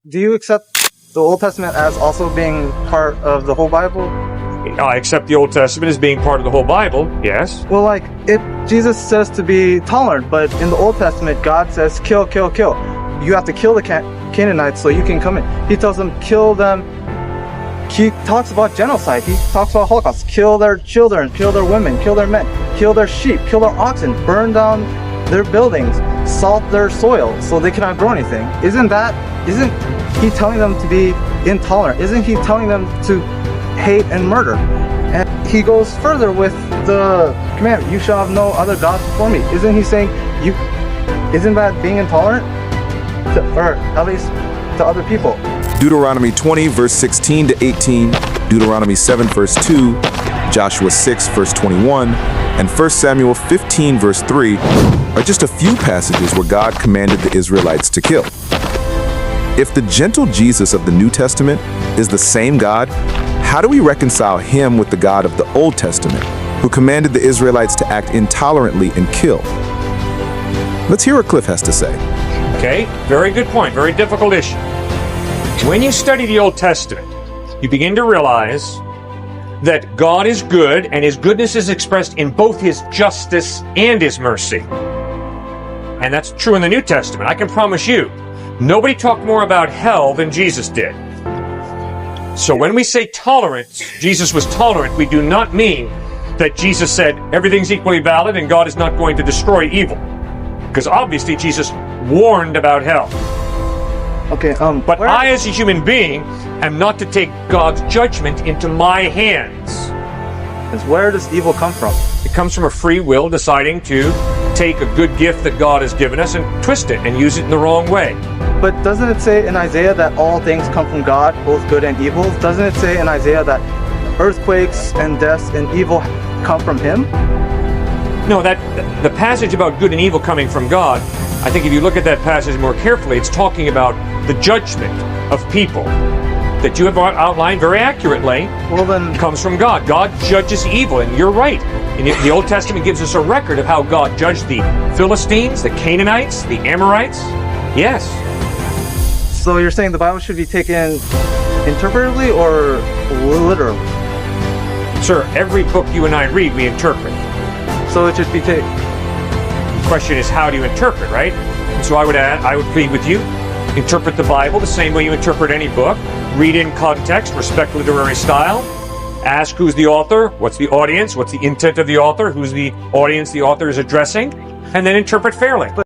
do you accept the Old Testament as also being part of the whole Bible? I accept the Old Testament as being part of the whole Bible, yes. Well, like, if Jesus says to be tolerant, but in the Old Testament, God says, kill, kill, kill. You have to kill the Canaanites so you can come in. He tells them, kill them. He talks about genocide. He talks about Holocaust. Kill their children, kill their women, kill their men, kill their sheep, kill their oxen, burn down their buildings, salt their soil so they cannot grow anything. Isn't he telling them to be intolerant? Isn't he telling them to hate and murder? And he goes further with the commandment, you shall have no other gods before me. Isn't he saying, isn't that being intolerant? Or at least to other people. Deuteronomy 20, verse 16 to 18, Deuteronomy 7, verse 2, Joshua 6, verse 21, and 1 Samuel 15, verse 3 are just a few passages where God commanded the Israelites to kill. If the gentle Jesus of the New Testament is the same God, how do we reconcile him with the God of the Old Testament, who commanded the Israelites to act intolerantly and kill? Let's hear what Cliff has to say. Okay, very good point, very difficult issue. When you study the Old Testament, you begin to realize that God is good, and his goodness is expressed in both his justice and his mercy. And that's true in the New Testament. I can promise you, nobody talked more about hell than Jesus did. So when we say tolerance, Jesus was tolerant, we do not mean that Jesus said everything's equally valid and God is not going to destroy evil. Because obviously Jesus warned about hell. Okay, but I, as a human being, am not to take God's judgment into my hands. Where does evil come from? It comes from a free will deciding to take a good gift that God has given us and twist it and use it in the wrong way. But doesn't it say in Isaiah that all things come from God, both good and evil? Doesn't it say in Isaiah that earthquakes and deaths and evil come from him? No, that the passage about good and evil coming from God, I think if you look at that passage more carefully, it's talking about the judgment of people that you have outlined very accurately. Well, then, comes from God. God judges evil, and you're right. And the Old Testament gives us a record of how God judged the Philistines, the Canaanites, the Amorites. Yes. So you're saying the Bible should be taken interpretively or literally? Sir, every book you and I read, we interpret. So it should be taken. The question is, how do you interpret, right? And so I would plead with you, interpret the Bible the same way you interpret any book. Read in context, respect literary style. Ask who's the author, what's the audience, what's the intent of the author, who's the audience the author is addressing, and then interpret fairly.